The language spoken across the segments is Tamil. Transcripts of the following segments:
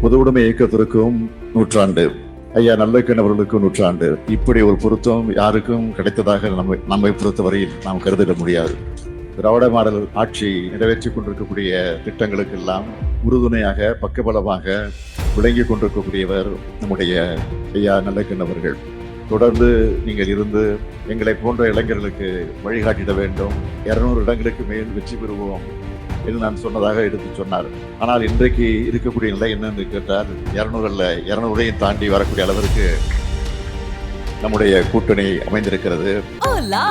பொதுவுடைமை இயக்கத்திற்கும் 100 ஆண்டு, ஐயா நல்லக்கண் அவர்களுக்கும் 100 ஆண்டு. இப்படி ஒரு பொருத்தம் யாருக்கும் கிடைத்ததாக நம்மை பொறுத்தவரையில் நாம் கருதிட முடியாது. திராவிட மாடல் ஆட்சி நிறைவேற்றிக் கொண்டிருக்கக்கூடிய திட்டங்களுக்கெல்லாம் உறுதுணையாக பக்கபலமாக விளங்கி கொண்டிருக்கக்கூடியவர் நம்முடைய ஐயா நல்லக்கண் அவர்கள். தொடர்ந்து நீங்கள் இருந்து எங்களை போன்ற இளைஞர்களுக்கு வழிகாட்டிட வேண்டும். 200 இடங்களுக்கு மேல் வெற்றி பெறுவோம் என்று நான் சொன்னதாக எடுத்து சொன்னார். ஆனால் இன்றைக்கு இருக்கக்கூடிய நிலை என்னன்னு கேட்டால் 200 தாண்டி வரக்கூடிய அளவிற்கு நம்முடைய கூட்டணி அமைந்திருக்கிறது. Hola!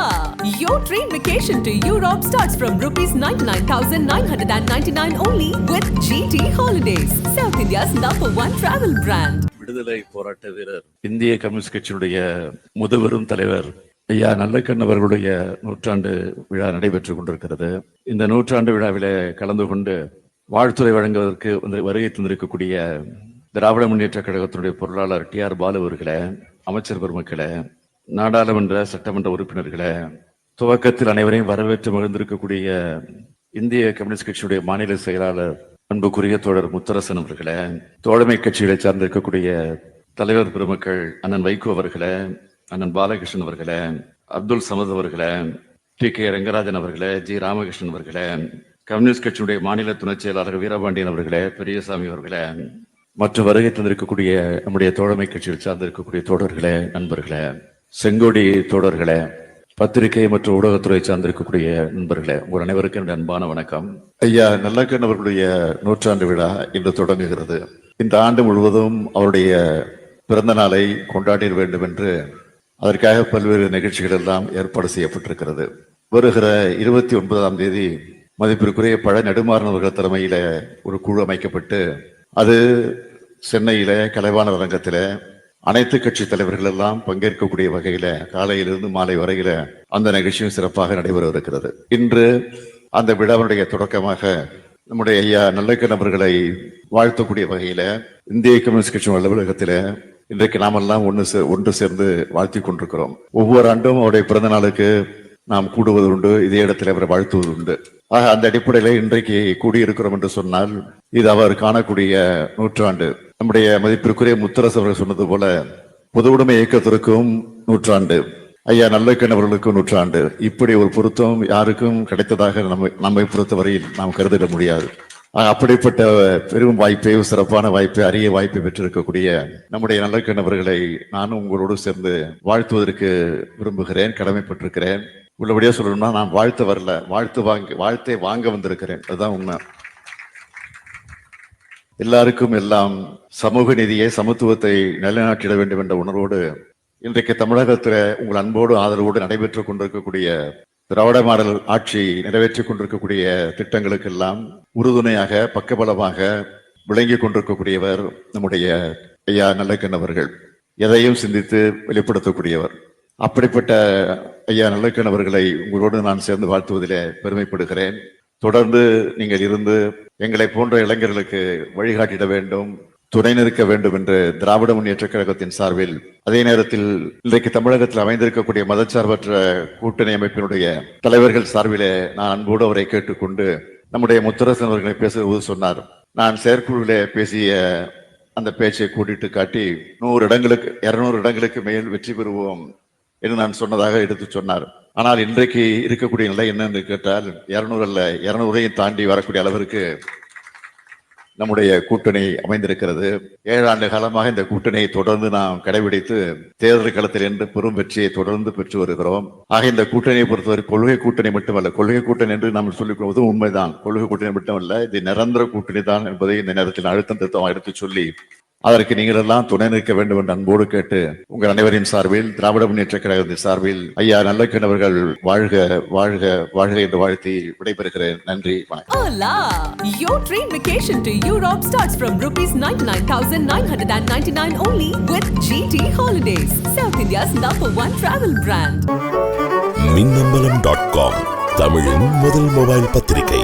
Your dream vacation to Europe starts from ₹99,999 only with GT Holidays, South India's #1 travel brand. விடுதலை போராட்ட வீரர், இந்திய கம்யூனிஸ்ட் கட்சியினுடைய முதுபெரும் தலைவர் ஐயா நல்லக்கண் அவர்களுடைய 100 ஆண்டு விழா நடைபெற்றுக் கொண்டிருக்கிறது. இந்த 100 ஆண்டு விழாவில கலந்து கொண்டு வாழ்த்துறை வழங்குவதற்கு வருகை தந்திருக்கக்கூடிய திராவிட முன்னேற்ற கழகத்தினுடைய பொருளாளர் TR பாலு அவர்களே, அமைச்சர் பெருமக்களே, நாடாளுமன்ற சட்டமன்ற உறுப்பினர்களே, துவக்கத்தில் அனைவரையும் வரவேற்று மகிழ்ந்திருக்கக்கூடிய இந்திய கம்யூனிஸ்ட் கட்சியுடைய மாநில செயலாளர் அன்புக்குரிய தோழர் முத்தரசன் அவர்களே, தோழமை கட்சிகளை சார்ந்திருக்கக்கூடிய தலைவர் பெருமக்கள் அண்ணன் வைகோ அவர்களே, அண்ணன் பாலகிருஷ்ணன் அவர்களே, அப்துல் சமத் அவர்களே, TK ரங்கராஜன் அவர்களே, G ராமகிருஷ்ணன் அவர்களே, கம்யூனிஸ்ட் கட்சியுடைய மாநில துணை செயலாளர் வீரபாண்டியன் அவர்களே, பெரியசாமி அவர்களே, மற்றும் வருகை தந்திருக்கக்கூடிய நம்முடைய தோழமை கட்சியில் சார்ந்திருக்கக்கூடிய தோழர்களே, நண்பர்களே, செங்கோடி தோழர்களே, பத்திரிகை மற்றும் ஊடகத்துறை சார்ந்திருக்கக்கூடிய நண்பர்களே, உங்கள் அனைவருக்கும் என்னுடைய அன்பான வணக்கம். ஐயா நல்லக்கண் அவர்களுடைய 100 ஆண்டு விழா இன்று தொடங்குகிறது. இந்த ஆண்டு முழுவதும் அவருடைய பிறந்த நாளை கொண்டாடிட வேண்டும் என்று அதற்காக பல்வேறு நிகழ்ச்சிகள் எல்லாம் ஏற்பாடு செய்யப்பட்டிருக்கிறது. வருகிற 29ஆம் தேதி மதிப்பிற்குரிய பழ நெடுமாறன் அவர்கள் தலைமையில ஒரு குழு அமைக்கப்பட்டு அது சென்னையில கலைவாணர் அரங்கத்தில அனைத்து கட்சி தலைவர்கள் எல்லாம் பங்கேற்கக்கூடிய வகையில காலையிலிருந்து மாலை வரையில அந்த நிகழ்ச்சியும் சிறப்பாக நடைபெற இருக்கிறது. இன்று அந்த விழாவினுடைய தொடக்கமாக நம்முடைய ஐயா நல்லக்கண் அவர்களை வாழ்த்தக்கூடிய வகையில இந்திய கம்யூனிஸ்ட் கட்சி அலுவலகத்தில இன்றைக்கு நாமெல்லாம் ஒன்று சேர்ந்து வாழ்த்தி கொண்டிருக்கிறோம். ஒவ்வொரு ஆண்டும் அவருடைய பிறந்த நாளுக்கு நாம் கூடுவது உண்டு, இதே இடத்துல அவரை வாழ்த்துவது உண்டு. ஆக அந்த அடிப்படையில இன்றைக்கு கூடியிருக்கிறோம் என்று சொன்னால் இது அவர் காணக்கூடிய 100 ஆண்டு. நம்முடைய மதிப்பிற்குரிய முத்தரசு அவர்கள் சொன்னது போல பொதுவுடைமை இயக்கத்திற்கும் 100 ஆண்டு, ஐயா நல்லக்கண் அவர்களுக்கும் 100 ஆண்டு. இப்படி ஒரு பொருத்தம் யாருக்கும் கிடைத்ததாக நம்மை பொறுத்தவரையில் நாம் கருதிட முடியாது. அப்படிப்பட்ட பெரும் வாய்ப்பை, சிறப்பான வாய்ப்பை, அரிய வாய்ப்பை பெற்றிருக்கக்கூடிய நம்முடைய நல்லக்கண் அவர்களை நானும் உங்களோடு சேர்ந்து வாழ்த்துவதற்கு விரும்புகிறேன், கடமைப்பட்டிருக்கிறேன். உள்ளபடியா சொல்லணும்னா நான் வாழ்த்து வரல, வாழ்த்தை வாங்க வந்திருக்கிறேன். அதுதான் உண்மை. எல்லாருக்கும் எல்லாம் சமூக நீதியை, சமத்துவத்தை நிலைநாட்டிட வேண்டும் என்ற உணர்வோடு இன்றைக்கு தமிழகத்தில் உங்கள் அன்போடு ஆதரவோடு நடைபெற்றுக் கொண்டிருக்கக்கூடிய திராவிட மாடல் ஆட்சி நிறைவேற்றிக் கொண்டிருக்கக்கூடிய திட்டங்களுக்கெல்லாம் உறுதுணையாக பக்கபலமாக விளங்கி கொண்டிருக்கக்கூடியவர் நம்முடைய ஐயா நல்லக்கண் அவர்கள். எதையும் சிந்தித்து வெளிப்படுத்தக்கூடியவர். அப்படிப்பட்ட ஐயா நல்லக்கண் அவர்களை உங்களோடு நான் சேர்ந்து வாழ்த்துவதிலே பெருமைப்படுகிறேன். தொடர்ந்து நீங்கள் இருந்து எங்களை போன்ற இளைஞர்களுக்கு வழிகாட்டிட வேண்டும், துணை நிற்க வேண்டும் என்று திராவிட முன்னேற்ற கழகத்தின் சார்பில், அதே நேரத்தில் இன்றைக்கு தமிழகத்தில் அமைந்திருக்கக்கூடிய மதச்சார்பற்ற கூட்டணி அமைப்பினுடைய தலைவர்கள் சார்பிலே நான் அன்போடு அவரை கேட்டுக்கொண்டு நம்முடைய முத்தரசன் அவர்களை பேசுவது சொன்னார். நான் செயற்குழுவிலே பேசிய அந்த பேச்சை கூட்டிட்டு காட்டி 200 இடங்களுக்கு மேல் வெற்றி பெறுவோம் என்று நான் சொன்னதாக எடுத்து சொன்னார். ஆனால் இன்றைக்கு இருக்கக்கூடிய நிலை என்னன்னு கேட்டால் 200 தாண்டி வரக்கூடிய அளவிற்கு நம்முடைய கூட்டணி அமைந்திருக்கிறது. 7 ஆண்டு காலமாக இந்த கூட்டணியை தொடர்ந்து நாம் கடைபிடித்து தேர்தல் களத்தில் என்று பெரும் வெற்றியை தொடர்ந்து பெற்று வருகிறோம். ஆக இந்த கூட்டணியை பொறுத்தவரை கொள்கை கூட்டணி மட்டுமல்ல, கொள்கை கூட்டணி என்று நாம் சொல்லிக் கொள்வதும் உண்மைதான். கொள்கை கூட்டணி மட்டுமல்ல, இது நிரந்தர கூட்டணி தான் என்பதை இந்த நேரத்தில் அழுத்தம் திருத்தமாக எடுத்து சொல்லி அதற்கு நீங்கள் எல்லாம் துணை நிற்க வேண்டும் என்று அன்போடு கேட்டு உங்கள் அனைவரின் சார்பில், திராவிட முன்னேற்ற கழகத்தின் சார்பில் ஐயா நல்லக்கண் அவர்கள் வாழ்க வாழ்க வாழ்க என்று வாழ்த்தி விடைபெறுகிறேன். நன்றி, வணக்கம். Hola! Your dream vacation to Europe starts from ₹99,999 only with GT Holidays, South India's #1 travel brand. மின்னம்பலம்.com, தமிழின் முதல் மொபைல் பத்திரிகை.